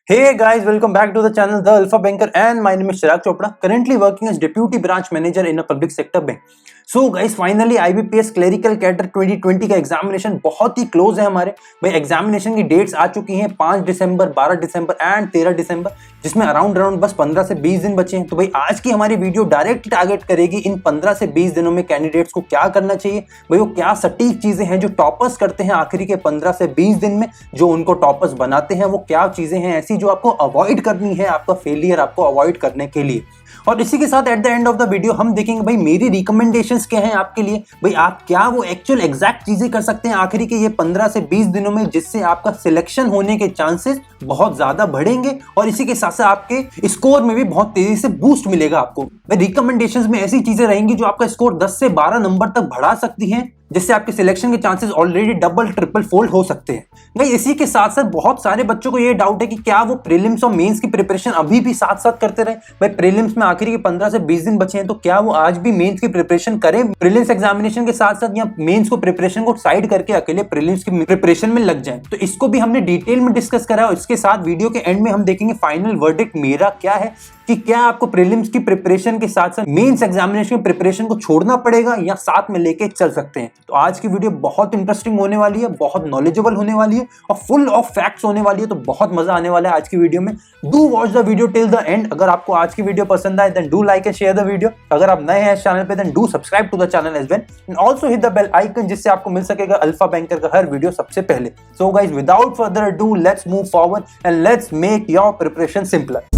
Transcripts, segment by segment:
Hey guys, welcome back to the channel The Alpha Banker and my name is Chirag Chopra, currently working as Deputy Branch Manager in a public sector bank. So guys, finally IBPS Clerical Cadre 2020 का examination बहुत ही close है हमारे भाई। Examination की dates आ चुकी हैं 5 दिसंबर, 12 दिसंबर and 13 दिसंबर, जिसमें around बस 15 से 20 दिन बचे हैं। तो भाई आज की हमारी वीडियो डायरेक्ट टारगेट करेगी इन 15 से 20 दिनों में कैंडिडेट्स को क्या करना चाहिए भाई, वो क्या सटीक चीजें हैं जो टॉपर्स करते हैं आखिरी के 15 से 20 दिन में, जो उनको टॉपर्स बनाते हैं, वो क्या चीजें हैं ऐसी जो आपको अवॉइड करनी है, आपका फेलियर आपको अवॉइड करने के लिए। और इसी के साथ at the end of the video हम देखेंगे भाई मेरी रिकमेंडेशंस क्या हैं आपके लिए, भाई आप क्या वो एक्चुअल एग्जैक्ट चीजें कर सकते हैं आखिरी के ये 15 से 20 दिनों में, जिससे आपका सिलेक्शन होने के चांसेस बहुत ज्यादा बढ़ेंगे और इसी के साथ साथ आपके स्कोर में भी बहुत तेजी से बूस्ट मिलेगा आपको। भाई रिकमेंडेशंस में ऐसी चीजें रहेंगी जो आपका स्कोर 10 से 12 नंबर तक बढ़ा सकती हैं, जिससे आपके सिलेक्शन के chances already double triple fold हो सकते हैं। भाई इसी के साथ साथ बहुत सारे बच्चों को ये डाउट है कि क्या वो प्रीलिम्स और मेंस की प्रिपरेशन अभी भी साथ साथ करते रहे। भाई प्रीलिम्स में आखिरी के 15 से 20 दिन बचे हैं, तो क्या वो आज भी मेंस की प्रिपरेशन करें प्रीलिम्स एग्जामिनेशन के साथ साथ, या मेंस को प्रिपरेशन को साइड करके अकेले प्रीलिम्स की प्रिपरेशन में लग जाए। तो इसको भी हमने डिटेल में डिस्कस करा है और इसके साथ वीडियो के एंड में हम देखेंगे फाइनल वर्डिक्ट मेरा क्या है कि क्या आपको प्रीलिम्स की प्रिपरेशन के साथ साथ मेंस एग्जामिनेशन की प्रिपरेशन को छोड़ना पड़ेगा या साथ में लेके चल सकते हैं। तो आज की वीडियो बहुत इंटरेस्टिंग होने वाली है, बहुत नॉलेजेबल होने वाली है और फुल ऑफ फैक्ट्स होने वाली है, तो बहुत मजा आने वाला है आज की वीडियो में। Do watch the video till the end. अगर आपको आज की वीडियो पसंद आए then do like and share the video. अगर आप नए हैं इस चैनल पे then do subscribe to the channel as well and also hit the bell icon, जिससे आपको मिल सकेगा अल्फा बैंकर का हर वीडियो सबसे पहले। So guys, without further ado let's move forward and let's make your preparation simpler.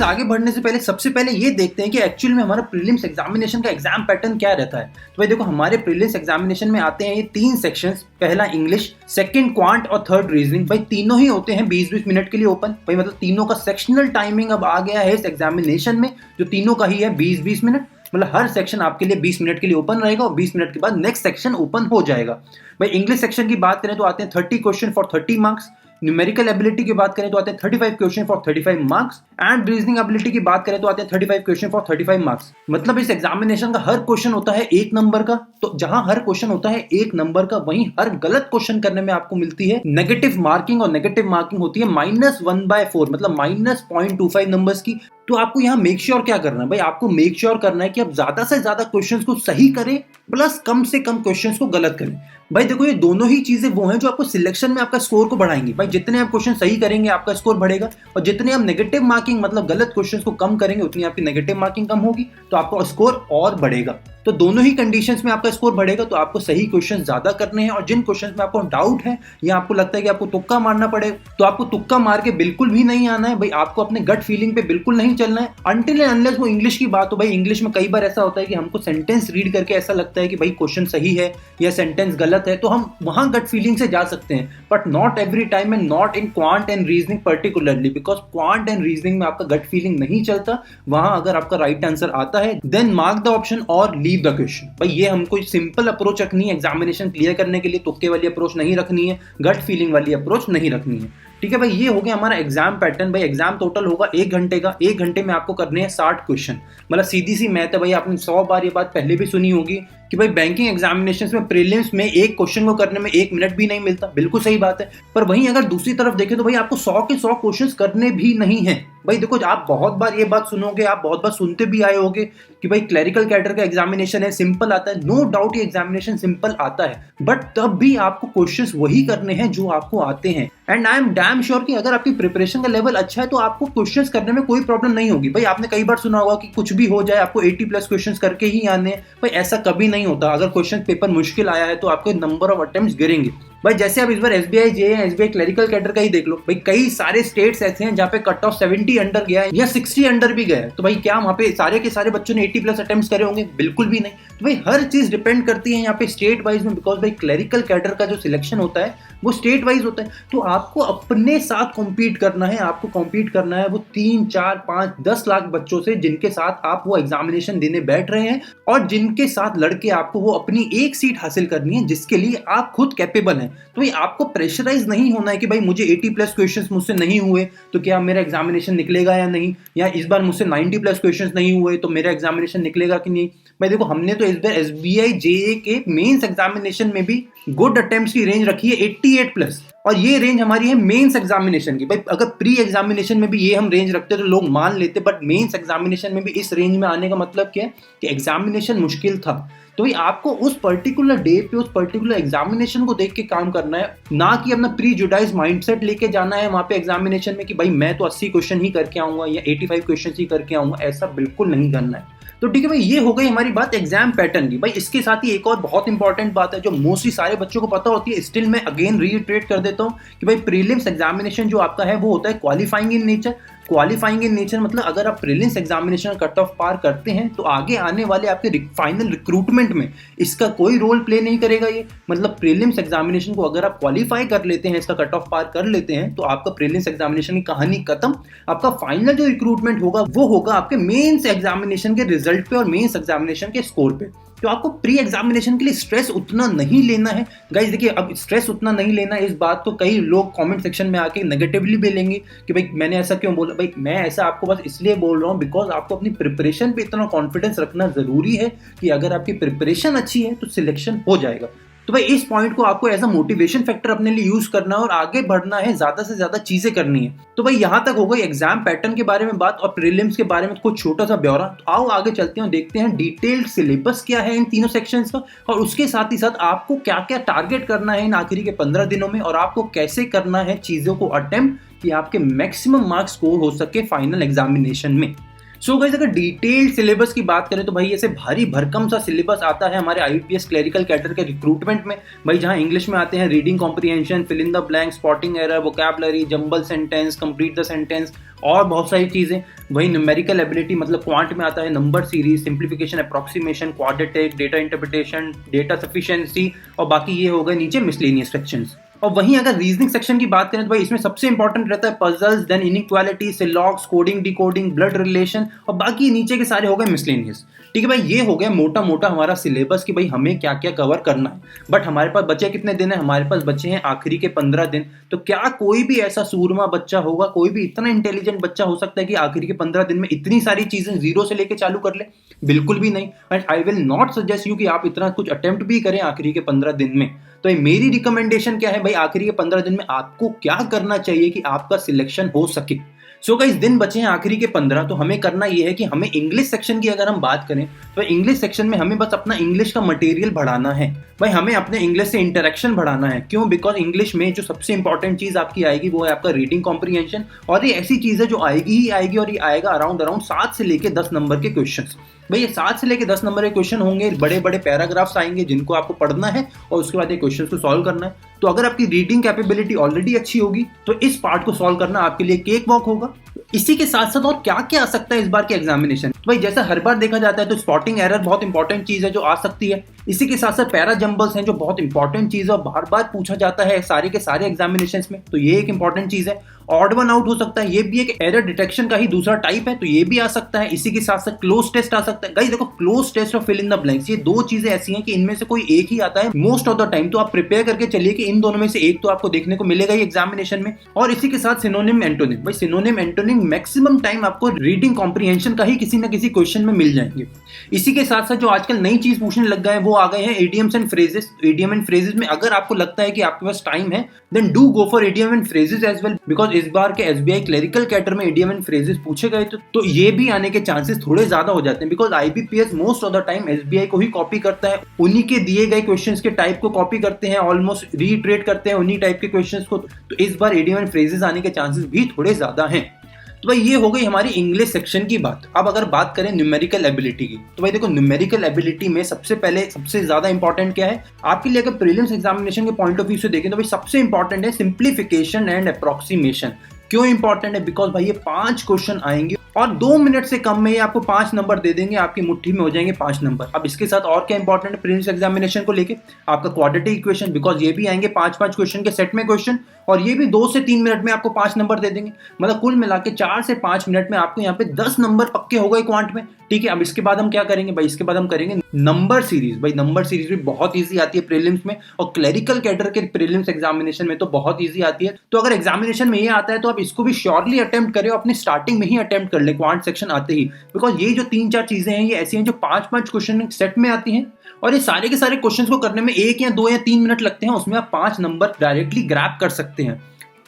आगे बढ़ने से पहले सबसे पहले ये देखते हैं कि एक्चुअल में हमारा प्रीलिम्स एग्जामिनेशन का एग्जाम पैटर्न क्या रहता है। तो भाई देखो, हमारे प्रीलिम्स एग्जामिनेशन में आते हैं ये 3 सेक्शंस, पहला इंग्लिश, सेकंड क्वांट और थर्ड रीजनिंग। भाई तीनों ही होते हैं 20-20 मिनट के लिए ओपन। भाई मतलब तीनों का सेक्शनल टाइमिंग अब आ गया है इस एग्जामिनेशन में, जो तीनों का ही है 20-20 मिनट। मतलब हर सेक्शन आपके लिए 20 मिनट के लिए ओपन रहेगा और 20 मिनट के बाद नेक्स्ट सेक्शन ओपन हो जाएगा। भाई इंग्लिश सेक्शन की बात करें तो आते हैं 30 question for 30 marks. Numerical ability की बात करें तो आते हैं 35 question for 35 marks and reasoning ability की बात करें तो आते हैं 35 क्वेश्चन फॉर 35 मार्क्स। मतलब इस एग्जामिनेशन का हर क्वेश्चन होता है 1 नंबर का। तो जहां हर क्वेश्चन होता है 1 नंबर का, वहीं हर गलत क्वेश्चन करने में आपको मिलती है नेगेटिव मार्किंग, और नेगेटिव मार्किंग होती है -1/4, मतलब -0.25 नंबर्स की। तो आपको यहाँ मेक श्योर क्या करना है भाई, आपको मेक श्योर करना है कि आप ज्यादा से ज्यादा क्वेश्चंस को सही करें प्लस कम से कम क्वेश्चंस को गलत करें। भाई देखो, ये दोनों ही चीजें वो हैं जो आपको सिलेक्शन में आपका स्कोर को बढ़ाएंगी। भाई जितने आप क्वेश्चन सही करेंगे आपका स्कोर बढ़ेगा, और जितने आप नेगेटिव मार्किंग मतलब गलत क्वेश्चंस को कम करेंगे उतनी आपकी नेगेटिव मार्किंग कम होगी, तो आपका स्कोर और बढ़ेगा। तो दोनों ही कंडीशंस में आपका स्कोर बढ़ेगा। तो आपको सही क्वेश्चन ज्यादा करने हैं, और जिन क्वेश्चंस में आपको डाउट है या आपको लगता है कि आपको तुक्का मारना पड़ेगा, तो आपको तुक्का मार के बिल्कुल भी नहीं आना है। भाई आपको अपने गट फीलिंग पे बिल्कुल नहीं चलना है अनटिल एंड अनलेस वो इंग्लिश की बात हो। भाई इंग्लिश में कई बार ऐसा होता है कि हमको सेंटेंस रीड करके ऐसा लगता है कि भाई क्वेश्चन सही है या सेंटेंस गलत है, तो हम वहां गट फीलिंग से जा सकते हैं, but not every time and not in quant and reasoning particularly, because quant and reasoning में आपका गट फीलिंग नहीं चलता। वहां अगर आपका राइट आंसर आता है देन मार्क द ऑप्शन और लीव द क्वेश्चन। भाई ये हमको सिंपल अप्रोच रखनी है एग्जामिनेशन क्लियर करने के लिए, तुक्के वाली अप्रोच नहीं रखनी है, गट फीलिंग वाली अप्रोच नहीं रखनी है। ठीक है भाई, ये हो गया हमारा एग्जाम पैटर्न। भाई एग्जाम टोटल होगा 1 घंटे का। 1 घंटे में आपको करने हैं 60 क्वेश्चन। मतलब सीधी सी मैथ है भाई, आपने 100 बार ये बात पहले भी सुनी होगी कि भाई बैंकिंग एग्जामिनेशंस में प्रीलिम्स में एक क्वेश्चन को करने में 1 मिनट भी नहीं मिलता। बिल्कुल सही बात है, पर वहीं अगर दूसरी तरफ देखें तो भाई आपको 100 के 100 क्वेश्चन करने भी नहीं है। भाई देखो, आप बहुत बार ये बात सुनोगे, आप बहुत बार सुनते भी आए होगे कि भाई क्लरिकल कैडर का एग्जामिनेशन है, सिंपल आता है। नो डाउट ये एग्जामिनेशन सिंपल आता है, बट तब भी आपको क्वेश्चंस वही करने हैं जो आपको आते हैं। And I am damn sure कि अगर आपकी प्रिपरेशन का लेवल अच्छा है तो आपको क्वेश्चंस करने में कोई प्रॉब्लम नहीं होगी। भाई आपने कई बार सुना होगा कि कुछ भी हो जाए आपको 80+ क्वेश्चंस करके ही आने हैं। भाई ऐसा कभी नहीं होता। अगर क्वेश्चन पेपर मुश्किल आया है तो आपके नंबर ऑफ अटेम्प्ट्स गिरेंगे। भाई जैसे आप इस बार एसबीआई जे एसबीआई क्लरिकल कैडर का ही देख लो। भाई कई सारे स्टेट्स ऐसे हैं जहाँ पे कट ऑफ 70 अंडर गया है या 60 अंडर भी गया है। तो भाई क्या वहाँ पे सारे के सारे बच्चों ने 80+ अटेम्प्ट्स करे होंगे? बिल्कुल भी नहीं। तो भाई हर चीज डिपेंड करती है यहाँ पे स्टेट वाइज में, बिकॉज भाई क्लरिकल कैडर का जो सिलेक्शन होता है वो स्टेट वाइज होता है। तो आपको अपने साथ कॉम्पीट करना है, आपको कॉम्पीट करना है वो 3, 4, 5, 10 लाख बच्चों से जिनके साथ आप वो एग्जामिनेशन देने बैठ रहे हैं, और जिनके साथ लड़के आपको वो अपनी एक सीट हासिल करनी है जिसके लिए आप खुद कैपेबल हैं। तो भाई आपको प्रेशराइज नहीं होना है कि भाई मुझे 80+ क्वेश्चंस मुझसे नहीं हुए तो क्या मेरा एग्जामिनेशन निकलेगा या नहीं, या इस बार मुझसे 90+ क्वेश्चंस नहीं हुए तो मेरा एग्जामिनेशन निकलेगा कि नहीं। भाई देखो हमने तो इस बार SBI JA के मेंस एग्जामिनेशन में भी गुड अटेम्प्ट्स की रेंज रखी है 88 प्लस, और ये रेंज हमारी है मेंस एग्जामिनेशन की। भाई अगर प्री एग्जामिनेशन में भी ये हम रेंज रखते तो लोग मान लेते, बट मेंस एग्जामिनेशन में भी इस रेंज में आने का मतलब क्या है कि एग्जामिनेशन मुश्किल था। तो भाई आपको उस पर्टिकुलर डे पे उस पर्टिकुलर एग्जामिनेशन को देख के काम करना है, ना कि अपना प्री जुडाइज माइंडसेट लेके जाना है वहां पे एग्जामिनेशन में कि भाई मैं तो 80 क्वेश्चन ही करके आऊंगा या 85 क्वेश्चन ही करके आऊंगा। ऐसा बिल्कुल नहीं करना है। तो ठीक है भाई, ये हो गई हमारी बात एग्जाम पैटर्न की। भाई इसके साथ ही एक और बहुत इंपॉर्टेंट बात है जो मोस्टली सारे बच्चों को पता होती है, स्टिल मैं अगेन रीइटरेट कर देता हूँ कि भाई प्रीलिम्स एग्जामिनेशन जो आपका है वो होता है qualifying in nature. Qualifying in nature मतलब अगर आप प्रीलिम्स एग्जामिनेशन कट ऑफ पार करते हैं तो आगे आने वाले आपके फाइनल रिक्रूटमेंट में इसका कोई रोल प्ले नहीं करेगा। ये मतलब प्रीलिम्स एग्जामिनेशन को अगर आप क्वालिफाई कर लेते हैं, इसका कट ऑफ पार कर लेते हैं, तो आपका प्रीलिम्स एग्जामिनेशन की कहानी खत्म। आपका फाइनल जो रिक्रूटमेंट होगा वो होगा आपके मेंस एग्जामिनेशन के रिजल्ट पे और मेंस एग्जामिनेशन के स्कोर पे। तो आपको प्री एग्जामिनेशन के लिए स्ट्रेस उतना नहीं लेना है गाइस। देखिए अब स्ट्रेस उतना नहीं लेना है, इस बात को कई लोग कमेंट सेक्शन में आके नेगेटिवली भी लेंगे कि भाई मैंने ऐसा क्यों बोला। भाई मैं ऐसा आपको बस इसलिए बोल रहा हूँ बिकॉज आपको अपनी प्रिपरेशन पे इतना कॉन्फिडेंस रखना जरूरी है कि अगर आपकी प्रिपरेशन अच्छी है तो सिलेक्शन हो जाएगा। तो भाई इस पॉइंट को आपको एज अ मोटिवेशन फैक्टर अपने लिए यूज करना है और आगे बढ़ना है, ज्यादा से ज्यादा चीजें करनी है। तो भाई यहाँ तक हो गई एग्जाम पैटर्न के बारे में बात और प्रीलिम्स के बारे में कुछ छोटा सा ब्यौरा। तो आओ आगे चलते हैं, देखते हैं डिटेल्ड सिलेबस क्या है इन तीनों सेक्शंस का, और उसके साथ ही साथ आपको क्या क्या टारगेट करना है इन आखिरी के 15 दिनों में, और आपको कैसे करना है चीजों को अटेम्प्ट कि आपके मैक्सिमम मार्क्स स्कोर हो सके फाइनल एग्जामिनेशन में। सो गाइस अगर डिटेल्ड सिलेबस की बात करें तो भाई ऐसे भारी भरकम सा सिलेबस आता है हमारे IBPS क्लरिकल कैडर के रिक्रूटमेंट में। भाई जहां इंग्लिश में आते हैं reading comprehension, fill in the blank, spotting error, vocabulary, jumble sentence, complete the sentence और बहुत सारी चीजें। वही न्यूमेरिकल एबिलिटी मतलब क्वांट में आता है number series, simplification, approximation, quadratic, data interpretation, data sufficiency, और बाकी ये हो गए नीचे मिसलेनियस सेक्शंस। और वहीं अगर रीजनिंग सेक्शन की बात करें तो भाई इसमें सबसे इंपॉर्टेंट रहता है puzzles, then inequality, syllogs, coding, decoding, blood relation, और बाकी नीचे के सारे हो गए मिसलेनियस। ठीक है भाई, ये हो गया मोटा मोटा हमारा सिलेबस कि भाई हमें क्या क्या कवर करना है। बट हमारे पास बचे कितने दिन है? हमारे पास बचे हैं आखिरी के 15 दिन। तो क्या कोई भी ऐसा सूरमा बच्चा होगा, कोई भी इतना इंटेलिजेंट बच्चा हो सकता है कि आखिरी के 15 दिन में इतनी सारी चीजें जीरो से लेके चालू कर ले? बिल्कुल भी नहीं। And I will not suggest you कि आप इतना कुछ अटेम्प्ट भी करें आखिरी के 15 दिन में। तो मेरी रिकमेंडेशन क्या है भाई, आखिरी के 15 दिन में आपको क्या करना चाहिए कि आपका सिलेक्शन हो सके। सो गाइस दिन बचे हैं आखिरी के 15, तो हमें करना ये है कि हमें इंग्लिश सेक्शन की अगर हम बात करें तो इंग्लिश सेक्शन में हमें बस अपना इंग्लिश का मटेरियल बढ़ाना है। भाई हमें अपने इंग्लिश से इंटरेक्शन बढ़ाना है। क्यों? बिकॉज इंग्लिश में जो सबसे इंपॉर्टेंट चीज आपकी आएगी वो है आपका रीडिंग कॉम्प्रिहेंशन, और ये ऐसी चीज है जो आएगी ही आएगी, और ये आएगा अराउंड 7 से लेके 10 नंबर के क्वेश्चन। भाई ये 7 से लेके 10 नंबर के क्वेश्चन होंगे, बड़े बड़े पैराग्राफ्स आएंगे जिनको आपको पढ़ना है और उसके बाद ये क्वेश्चन को सॉल्व करना है। तो अगर आपकी रीडिंग कैपेबिलिटी ऑलरेडी अच्छी होगी तो इस पार्ट को सॉल्व करना आपके लिए केक वॉक होगा। इसी के साथ साथ और क्या क्या आ सकता है इस बार के एग्जामिनेशन? भाई जैसा हर बार देखा जाता है तो स्पॉटिंग एरर बहुत इंपॉर्टेंट चीज है जो आ सकती है। इसी के साथ साथ पैरा जंबल्स हैं जो बहुत इंपॉर्टेंट चीज है और बार बार पूछा जाता है सारे के सारे एग्जामिनेशंस में, तो ये एक इंपॉर्टेंट चीज है। ऑड वन आउट हो सकता है, ये भी एक एरर डिटेक्शन का ही दूसरा टाइप है, तो ये भी आ सकता है। इसी के साथ साथ क्लोज टेस्ट आ सकता है। गाइस देखो क्लोज टेस्ट और फिल इन द ब्लैंक्स ये दो चीजें ऐसी हैं कि इनमें से कोई एक ही आता है मोस्ट ऑफ द टाइम। तो आप प्रिपेयर करके चलिए कि इन दोनों में से एक तो आपको देखने को मिलेगा ही एग्जामिनेशन में। और इसी के साथ सिनोनिम एंटोनिम, भाई सिनोनिम एंटोनिम मैक्सिमम टाइम आपको रीडिंग कॉम्प्रिहेंशन का ही किसी ना किसी क्वेश्चन में मिल जाएंगे। इसी के साथ साथ जो आजकल नई चीज पूछने लग गए हैं वो आ गए हैं idioms and phrases. Idiom and phrases में अगर आपको लगता है कि आपके पास टाइम है then do go for idiom and phrases as well, because इस बार के SBI क्लरिकल कैडर में इडियम एंड फ्रेजेस पूछे गए तो ये भी आने के चांसेस थोड़े ज्यादा हो जाते हैं, because IBPS most of the time SBI को ही कॉपी करता है, उन्हीं के दिए गए क्वेश्चंस के टाइप को कॉपी करते हैं, ऑलमोस्ट रीट्रेट करते हैं उन्हीं टाइप के क्वेश्चंस को। तो इस बार इडियम एंड फ्रेजेस आने के चांसेस भी थोड़े ज्यादा हैं। तो भाई ये हो गई हमारी इंग्लिश सेक्शन की बात। अब अगर बात करें न्यूमेरिकल एबिलिटी की, तो भाई देखो न्यूमेरिकल एबिलिटी में सबसे पहले सबसे ज्यादा इंपॉर्टेंट क्या है आपके लिए? अगर प्रीलिम्स एग्जामिनेशन के पॉइंट ऑफ व्यू से देखें तो भाई सबसे इंपॉर्टेंट है सिंप्लीफिकेशन एंड अप्रोक्सीमेशन। क्यों इंपॉर्टेंट है? बिकॉज भाई ये 5 क्वेश्चन आएंगे और 2 मिनट से कम में ये आपको 5 नंबर दे देंगे, आपकी मुट्ठी में हो जाएंगे 5 नंबर। अब इसके साथ और क्या इंपॉर्टेंट है प्रीलिम्स एग्जामिनेशन को लेके? आपका क्वाड्रेटिक इक्वेशन, बिकॉज ये भी आएंगे 5-5 क्वेश्चन के सेट में क्वेश्चन, और ये भी 2 से 3 मिनट में आपको 5 नंबर दे देंगे। मतलब कुल मिला के 4 से 5 मिनट में आपको यहाँ पे 10 नंबर पक्के हो गए क्वांट में। ठीक है, अब इसके बाद हम क्या करेंगे भाई? इसके बाद हम करेंगे नंबर सीरीज। भाई नंबर सीरीज भी बहुत ईजी आती है प्रीलिम्स में, और क्लरिकल कैडर के प्रीलिम्स एग्जामिनेशन में तो बहुत ईजी आती है। तो अगर एग्जामिनेशन में ये आता है तो आप इसको भी श्योरली अटेम्प्ट करें, अपने स्टार्टिंग में ही अटेम्प्ट कर ले क्वांट सेक्शन आते ही, बिकॉज ये जो 3-4 चीजें हैं ये ऐसी हैं जो 5-5 क्वेश्चन सेट में आती हैं और ये सारे के सारे क्वेश्चंस को करने में 1 या 2 या 3 मिनट लगते हैं, उसमें आप 5 नंबर डायरेक्टली ग्रैब कर सकते हैं।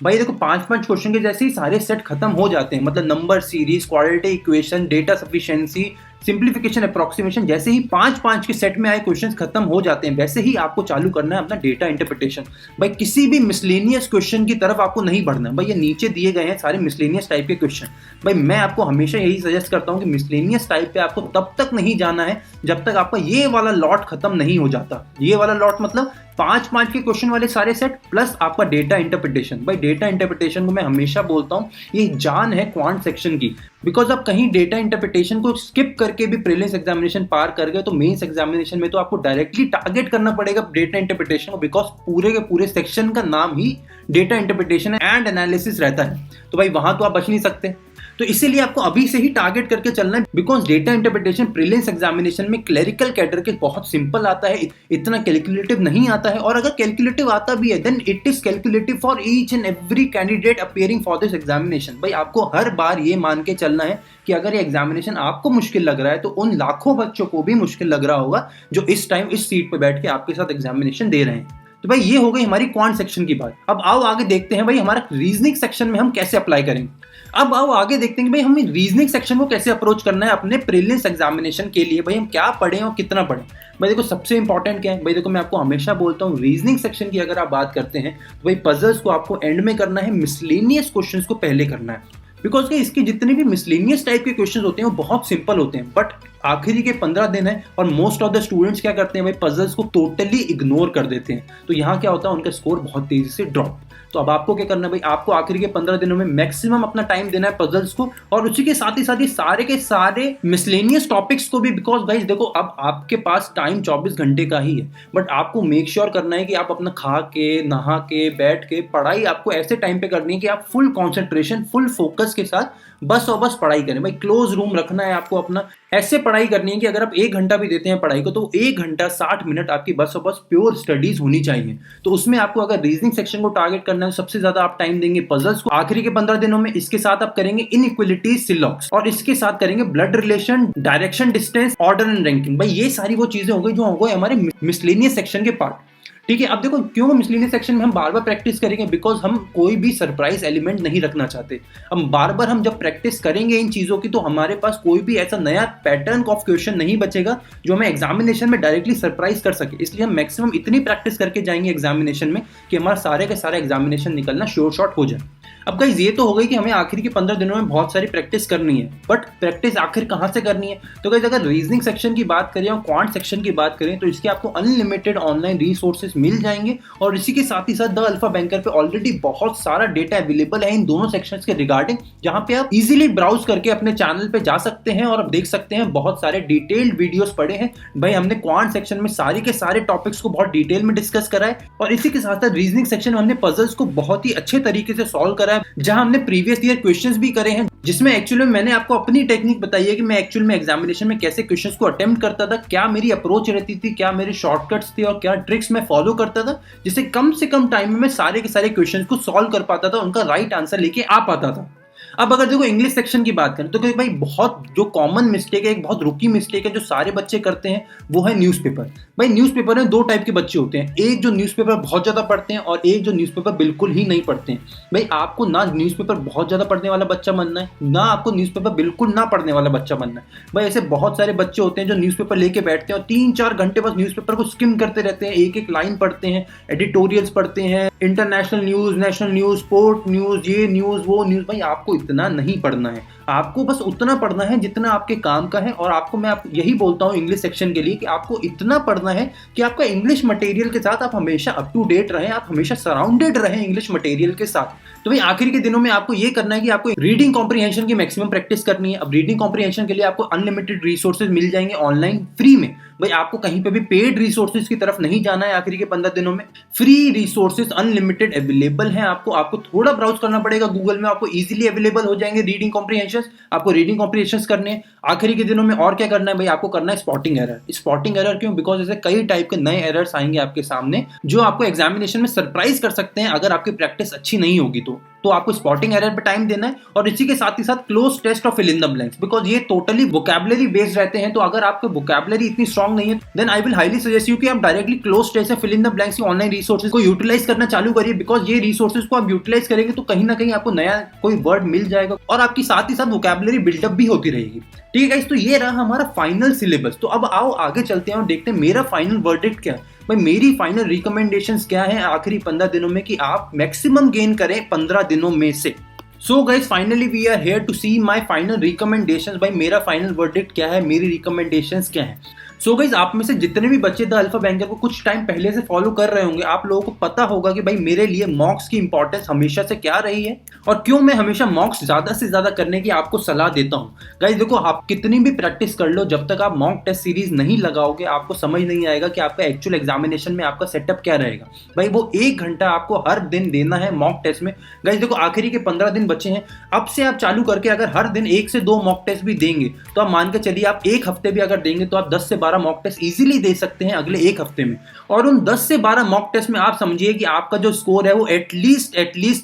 भाई देखो 5-5 क्वेश्चन के जैसे ही सारे सेट खत्म हो जाते हैं, मतलब number series, quadratic equation, data sufficiency, simplification, approximation, जैसे ही 5-5 के सेट में आए क्वेश्चंस खत्म हो जाते हैं वैसे ही आपको चालू करना है अपना डेटा इंटरप्रिटेशन। भाई किसी भी मिसलेनियस क्वेश्चन की तरफ आपको नहीं बढ़ना। भाई ये नीचे दिए गए हैं सारे मिसलेनियस टाइप के क्वेश्चन। भाई मैं आपको हमेशा यही सजेस्ट करता हूँ कि मिसलेनियस टाइप पे आपको तब तक नहीं जाना है जब तक आपका ये वाला लॉट खत्म नहीं हो जाता। ये वाला लॉट मतलब 5-5 के क्वेश्चन वाले सारे सेट प्लस आपका डेटा इंटरप्रिटेशन। भाई डेटा इंटरप्रिटेशन को मैं हमेशा बोलता हूँ ये जान है क्वांट सेक्शन की, बिकॉज आप कहीं डेटा इंटरप्रिटेशन को स्किप करके भी प्रीलिम्स एग्जामिनेशन पार कर गए तो मेंस एग्जामिनेशन में तो आपको डायरेक्टली टारगेट करना पड़ेगा डेटा इंटरप्रिटेशन को, बिकॉज पूरे के पूरे सेक्शन का नाम ही डेटा इंटरप्रिटेशन एंड एनालिसिस रहता है। तो भाई वहां तो आप बच नहीं सकते, तो इसीलिए आपको अभी से ही टारगेट करके चलना है, because data interpretation prelims examination में क्लरिकल कैडर के बहुत सिंपल आता है, इतना कैलकुलेटिव नहीं आता है, और अगर कैलकुलेटिव आता भी है then it is calculative for each and every candidate appearing for this examination. भाई आपको हर बार ये मान के चलना है कि अगर ये एग्जामिनेशन आपको मुश्किल लग रहा है तो उन लाखों बच्चों को भी मुश्किल लग रहा होगा जो इस टाइम इस सीट पर बैठ के आपके साथ एग्जामिनेशन दे रहे हैं। तो भाई ये हो गई हमारी क्वांट सेक्शन की बात। अब आओ आगे देखते हैं भाई हमारा रीजनिंग सेक्शन में हम कैसे अप्लाई करेंगे। अब आओ आगे देखते हैं कि भाई हमें रीजनिंग सेक्शन को कैसे अप्रोच करना है अपने प्रीलिम्स एग्जामिनेशन के लिए। भाई हम क्या पढ़ें और कितना पढ़ें। भाई देखो सबसे इंपॉर्टेंट क्या है, भाई देखो मैं आपको हमेशा बोलता हूँ रीजनिंग सेक्शन की अगर आप बात करते हैं तो भाई पजल्स को आपको एंड में करना है, मिसलेनियस क्वेश्चंस को पहले करना है, बिकॉज इसके जितने भी मिसलेनियस टाइप के क्वेश्चंस होते हैं वो बहुत सिंपल होते हैं, बट आखिरी के 15 दिन है और मोस्ट ऑफ द स्टूडेंट्स क्या करते हैं भाई पजल्स को टोटली इग्नोर कर देते हैं, तो यहाँ क्या होता है उनका स्कोर बहुत तेजी से ड्रॉप। तो अब आपको क्या करना है भाई, आपको आखिरी के 15 दिनों में मैक्सिमम अपना टाइम देना है पजल्स को, और उसी के साथ ही सारे के सारे मिसलेनियस टॉपिक्स को भी, बिकॉज गाइस देखो अब आपके पास टाइम 24 घंटे का ही है, बट आपको मेक श्योर करना है कि आप अपना खा के नहा के बैठ के पढ़ाई आपको ऐसे टाइम पे करनी है कि आप फुल कॉन्सेंट्रेशन फुल फोकस के साथ बस और बस पढ़ाई करें। भाई क्लोज रूम रखना है आपको अपना, ऐसे पढ़ाई करनी है कि अगर आप 1 घंटा भी देते हैं पढ़ाई को तो 1 घंटा 60 मिनट आपकी बस और बस प्योर स्टडीज होनी चाहिए। तो उसमें आपको अगर रीजनिंग सेक्शन को टारगेट करना है सबसे ज्यादा आप टाइम देंगे पजल्स को आखिरी के 15 दिनों में, इसके साथ आप करेंगे इनइक्वालिटीज सिलॉक्स, और इसके साथ करेंगे blood relation, direction, distance, order and ranking. भाई ये सारी वो चीजें हो गई जो हो गए हमारे मिसलेनियस सेक्शन के पार्ट। ठीक है, अब देखो क्यों मिसलेनियस सेक्शन में हम बार बार प्रैक्टिस करेंगे, बिकॉज हम कोई भी सरप्राइज एलिमेंट नहीं रखना चाहते। हम बार बार हम जब प्रैक्टिस करेंगे इन चीजों की तो हमारे पास कोई भी ऐसा नया पैटर्न ऑफ क्वेश्चन नहीं बचेगा जो हमें एग्जामिनेशन में डायरेक्टली सरप्राइज कर सके। इसलिए हम मैक्सिमम इतनी प्रैक्टिस करके जाएंगे एग्जामिनेशन में कि हमारा सारे के सारे एग्जामिनेशन निकलना श्योर शॉट हो जाए। अब गाइस ये तो हो गई कि हमें आखिर के 15 दिनों में बहुत सारी प्रैक्टिस करनी है, बट प्रैक्टिस आखिर कहाँ से करनी है। तो गाइस अगर रीजनिंग सेक्शन की बात करें और क्वांट सेक्शन की बात करें तो इसके आपको अनलिमिटेड ऑनलाइन रिसोर्सेज मिल जाएंगे, और इसी के साथ ही साथ द अल्फा बैंकर पे ऑलरेडी बहुत सारा डेटा अवेलेबल है इन दोनों सेक्शंस के रिगार्डिंग, जहां पे आप इजीली ब्राउज करके अपने चैनल पे जा सकते हैं और आप देख सकते हैं बहुत सारे डिटेल्ड वीडियोस पड़े हैं। भाई हमने क्वांट सेक्शन में सारे के सारे टॉपिक्स को बहुत डिटेल में डिस्कस करा है, और इसी के साथ साथ रीजनिंग सेक्शन में हमने पजल्स को बहुत ही अच्छे तरीके से सॉल्व करा है, जहां हमने प्रीवियस ईयर क्वेश्चंस भी करे हैं, जिसमें एक्चुअली मैंने आपको अपनी टेक्निक बताई है कि मैं एक्चुअल में एग्जामिनेशन में कैसे क्वेश्चंस को अटेम्प्ट करता था, क्या मेरी अप्रोच रहती थी, क्या मेरे शॉर्टकट्स थे और क्या ट्रिक्स मैं फॉलो करता था, जिससे कम से कम टाइम में मैं सारे के सारे क्वेश्चंस को सॉल्व कर पाता था, उनका राइट आंसर लेके आ पाता था। अब अगर देखो इंग्लिश सेक्शन की बात करें तो भाई बहुत जो कॉमन मिस्टेक है, एक बहुत रुकी मिस्टेक है जो सारे बच्चे करते हैं, वो है न्यूज़पेपर। भाई न्यूज़पेपर में 2 टाइप के बच्चे होते हैं, एक जो न्यूज़पेपर बहुत ज्यादा पढ़ते हैं और एक जो न्यूज़पेपर बिल्कुल ही नहीं पढ़ते हैं। भाई आपको ना न्यूज़पेपर बहुत ज्यादा पढ़ने वाला बच्चा बनना है, ना आपको न्यूज़पेपर बिल्कुल ना पढ़ने वाला बच्चा बनना है। भाई ऐसे बहुत सारे बच्चे होते हैं जो न्यूज़पेपर लेके बैठते हैं और 3-4 घंटे बस न्यूज़पेपर को स्किम करते रहते हैं, एक एक लाइन पढ़ते हैं, एडिटोरियल्स पढ़ते हैं, international news, national news, sport news, ये न्यूज वो न्यूज। भाई आपको इतना नहीं पढ़ना है, आपको बस उतना पढ़ना है जितना आपके काम का है। और आपको मैं यही बोलता हूँ इंग्लिश सेक्शन के लिए कि आपको इतना पढ़ना है कि आपका इंग्लिश मटेरियल के साथ आप हमेशा अप टू डेट रहें, आप हमेशा सराउंडेड रहें इंग्लिश मटेरियल के साथ। तो भाई आखिर के दिनों में आपको ये करना है कि आपको रीडिंग कॉम्प्रिहेंशन की मैक्सिमम प्रैक्टिस करनी है। अब रीडिंग कॉम्प्रिहेंशन के लिए आपको अनलिमिटेड रिसोर्सेज मिल जाएंगे ऑनलाइन फ्री में। भाई आपको कहीं पे भी पेड रिसोर्सेज की तरफ नहीं जाना है। आखिरी के 15 दिनों में फ्री रिसोर्सेज अनलिमिटेड अवेलेबल हैं। आपको थोड़ा ब्राउज करना पड़ेगा गूगल में, आपको इजीली अवेलेबल हो जाएंगे रीडिंग कॉम्प्रिहेंशन। आपको रीडिंग कॉम्प्रिहेंशन करने हैं। आखिरी के दिनों में और क्या करना है भाई, आपको करना है स्पॉटिंग एरर। स्पॉटिंग एरर क्यों? बिकॉज ऐसे कई टाइप के नए एरर्स आएंगे आपके सामने जो आपको एग्जामिनेशन में सरप्राइज कर सकते हैं अगर आपकी प्रैक्टिस अच्छी नहीं होगी तो तो आपको स्पॉटिंग एरर पे टाइम देना है और इसी के साथ ही साथ क्लोज टेस्ट और fill in the blanks, because ये टोटली वोकैबुलरी बेस्ड रहते हैं। तो अगर आपको वोकैबुलरी इतनी स्ट्रांग नहीं है then I will highly suggest you कि आप डायरेक्टली क्लोज टेस्ट या फिल इन द ब्लैंक्स की ऑनलाइन रिसोर्सेज को यूटिलाइज करना चालू करिए, बिकॉज ये रिसोर्सेज को आप यूटिलाइज करेंगे तो कहीं ना कहीं आपको नया कोई वर्ड मिल जाएगा और आपकी साथ ही साथ वोकैबुलरी बिल्डअप भी होती रहेगी। ठीक है गाइस, तो ये रहा हमारा फाइनल सिलेबस। तो अब आओ आगे चलते हैं और देखते हैं मेरा फाइनल वर्डिक्ट क्या है। भाई मेरी फाइनल रिकमेंडेशंस क्या है आखिरी 15 दिनों में कि आप मैक्सिमम गेन करें 15 दिनों में से। So guys finally we are here to see my final recommendations. भाई मेरा फाइनल वर्डिक्ट क्या है, मेरी रिकमेंडेशंस क्या है। सो गाइस आप में से जितने भी बच्चे द अल्फा बैंकर को कुछ टाइम पहले से फॉलो कर रहे होंगे, आप लोगों को पता होगा कि भाई मेरे लिए मॉक्स की इंपॉर्टेंस हमेशा से क्या रही है और क्यों मैं हमेशा मॉक्स ज्यादा से ज्यादा करने की आपको सलाह देता हूं। गाइस देखो, आप कितनी भी प्रैक्टिस कर लो, जब तक आप मॉक टेस्ट सीरीज नहीं लगाओगे आपको समझ नहीं आएगा कि आपका एक्चुअल एग्जामिनेशन में आपका सेटअप क्या रहेगा। भाई वो 1 घंटा आपको हर दिन देना है मॉक टेस्ट में। गाइस देखो, आखिरी के 15 दिन बचे हैं, अब से आप चालू करके अगर हर दिन 1 से 2 मॉक टेस्ट भी देंगे तो आप मान के चलिए आप 1 हफ्ते भी अगर देंगे तो आप 10 से 12 मॉक टेस्ट इजीली दे सकते हैं अगले 1 हफ्ते में। और उन 10 से 12 मॉक टेस्ट में आप समझिए कि आपका जो स्कोर है वो एटलीस्ट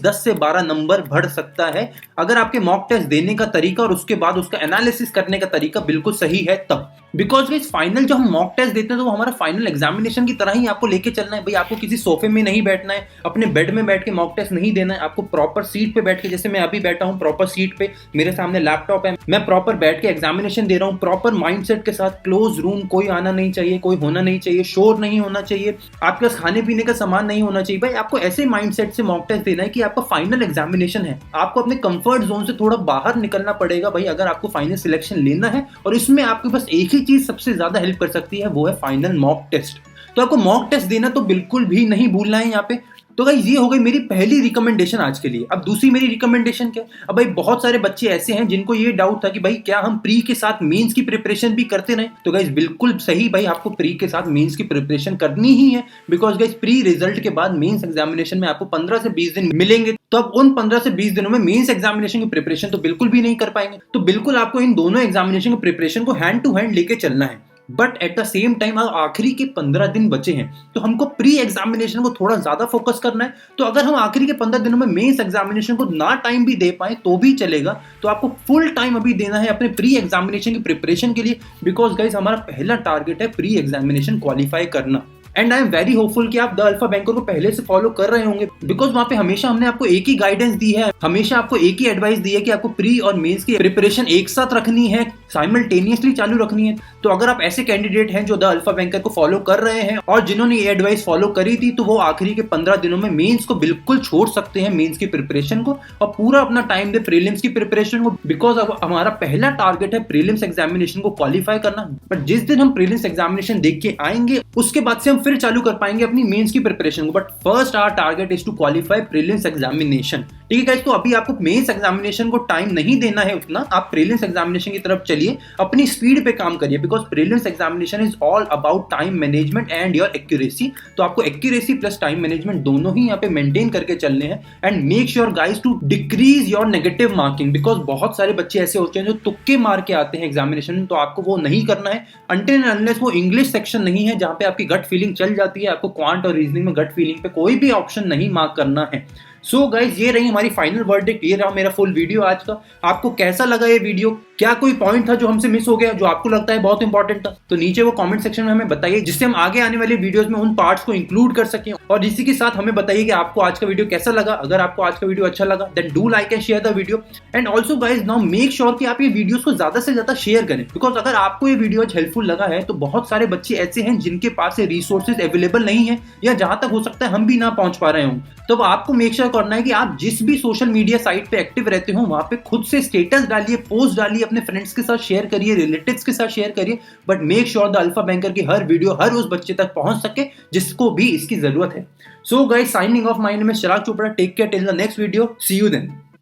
10 से 12 नंबर बढ़ सकता है अगर आपके मॉक टेस्ट देने का तरीका और उसके बाद उसका एनालिसिस करने का तरीका बिल्कुल सही है तब। बिकॉज गाइस फाइनल जो हम मॉक टेस्ट देते हैं तो वो हमारा फाइनल एग्जामिनेशन की तरह ही आपको लेके चलना है। भाई आपको किसी सोफे में नहीं बैठना है, अपने बेड में बैठ के मॉक टेस्ट नहीं देना है, आपको प्रॉपर सीट पे बैठ के, जैसे मैं अभी बैठा हूँ प्रॉपर सीट पे, मेरे सामने लैपटॉप है, मैं प्रॉपर बैठ के एग्जामिनेशन दे रहा हूँ प्रॉपर माइंडसेट के साथ। क्लोज रूम, कोई आना नहीं चाहिए, कोई होना नहीं चाहिए, शोर नहीं होना चाहिए, आपके पास खाने पीने का सामान नहीं होना चाहिए। भाई आपको ऐसे माइंडसेट से मॉक टेस्ट देना है कि आपका फाइनल एग्जामिनेशन है, आपको अपने कंफर्ट जोन से थोड़ा बाहर निकलना पड़ेगा भाई अगर आपको फाइनल सिलेक्शन लेना है। और इसमें आपके पास एक ही चीज सबसे ज्यादा हेल्प कर सकती है, वो है फाइनल मॉक टेस्ट। तो आपको मॉक टेस्ट देना तो बिल्कुल भी नहीं भूलना है यहाँ पे। तो गाइस ये हो गई मेरी पहली रिकमेंडेशन आज के लिए। अब दूसरी मेरी रिकमेंडेशन क्या है। अब भाई बहुत सारे बच्चे ऐसे हैं जिनको ये डाउट था कि भाई क्या हम प्री के साथ मेंस की प्रिपरेशन भी करते रहें। तो गाइस बिल्कुल सही, भाई आपको प्री के साथ मेंस की प्रिपरेशन करनी ही है, बिकॉज गाइस प्री रिजल्ट के बाद मेंस एग्जामिनेशन में आपको 15 से 20 दिन मिलेंगे। तो अब उन 15 से 20 दिनों में मेंस एग्जामिनेशन की प्रिपरेशन तो बिल्कुल भी नहीं कर पाएंगे। तो बिल्कुल आपको इन दोनों एग्जामिनेशन की प्रिपरेशन को हैंड टू हैंड लेके चलना है। But at the same time आखिरी के 15 दिन बचे हैं तो हमको प्री एग्जामिनेशन को थोड़ा ज्यादा फोकस करना है। तो अगर हम आखिरी के 15 दिनों में मेंस एग्जामिनेशन को ना टाइम भी दे पाए तो भी चलेगा, तो आपको फुल टाइम अभी देना है अपने प्री एग्जामिनेशन की प्रिपरेशन के लिए। बिकॉज गाइस हमारा पहला टारगेट है प्री एग्जामिनेशन क्वालिफाई करना। And I am very hopeful कि आप द अल्फा बैंकर को पहले से फॉलो कर रहे होंगे, बिकॉज वहां पे हमेशा हमने आपको एक ही गाइडेंस दी है, हमेशा आपको एक ही एडवाइस दी है कि आपको प्री और मेंस की प्रिपरेशन एक साथ रखनी है, साइमल्टेनियसली चालू रखनी है। तो अगर आप ऐसे कैंडिडेट हैं जो द अल्फा बैंकर को फॉलो कर रहे हैं और जिन्होंने ये एडवाइस फॉलो करी थी, तो वो आखिरी के 15 दिनों में मेंस को बिल्कुल छोड़ सकते हैं, मेंस की प्रिपरेशन को, और पूरा अपना टाइम दे प्रीलिम्स की प्रिपरेशन को। बिकॉज अब हमारा पहला टारगेट है प्रीलिम्स एग्जामिनेशन को क्वालिफाई करना। बट जिस दिन हम प्रीलिम्स एग्जामिनेशन देख के आएंगे उसके बाद से हम फिर चालू कर पाएंगे अपनी मेंस की प्रिपरेशन को। But first our target is to qualify prelims examination. ठीक है गाइस, तो अभी आपको मेंस एग्जामिनेशन को टाइम नहीं देना है उतना, आप प्रीलिम्स एग्जामिनेशन की तरफ चलिए, अपनी स्पीड पे काम करिए, because prelims examination is all about time management and your accuracy. तो आपको एक्यूरेसी प्लस टाइम मैनेजमेंट दोनों ही यहाँ पे मेंटेन करके चलने हैं। And make sure guys to decrease your negative marking, because बहुत सारे बच्चे ऐसे होते हैं जो तुक्के मार के आते हैं एग्जामिनेशन में, तो आपको वो नहीं करना है अनटिल एंड अनलेस वो इंग्लिश सेक्शन नहीं है जहां पे आपकी गट फीलिंग चल जाती है। आपको क्वांट और रीजनिंग में गट फीलिंग पे कोई भी ऑप्शन नहीं मार्क करना है। सो गाइज ये रही हमारी फाइनल वर्डिक्ट, ये रहा मेरा फुल वीडियो आज का। आपको कैसा लगा ये वीडियो, क्या कोई पॉइंट था जो हमसे मिस हो गया जो आपको लगता है बहुत इंपॉर्टेंट था, तो नीचे वो कमेंट सेक्शन में हमें बताइए, जिससे हम आगे आने वाले वीडियोस में उन पार्ट्स को इंक्लूड कर सकें। और इसी के साथ हमें बताइए कि आपको आज का वीडियो कैसा लगा। अगर आपको आज का वीडियो अच्छा लगा then do like and share the video. And also guys now make sure कि आप ये वीडियोस को ज्यादा से ज्यादा शेयर करें, बिकॉज अगर आपको ये वीडियो हेल्पफुल लगा है तो बहुत सारे बच्चे ऐसे हैं जिनके पास ये रिसोर्सेज अवेलेबल नहीं है, या जहां तक हो सकता है हम भी ना पहुंच पा रहे हों। तो आपको मेक श्योर करना है कि आप जिस भी सोशल मीडिया साइट पे एक्टिव रहते हो वहां पे खुद से स्टेटस डालिए, पोस्ट डालिए, अपने फ्रेंड्स के साथ शेयर करिए, रिलेटिव्स के साथ शेयर करिए, but make sure the alpha banker की हर वीडियो हर उस बच्चे तक पहुंच सके जिसको भी इसकी जरूरत है। So guys signing off, my name is Chirag Chopra, take care till the next video, see you then.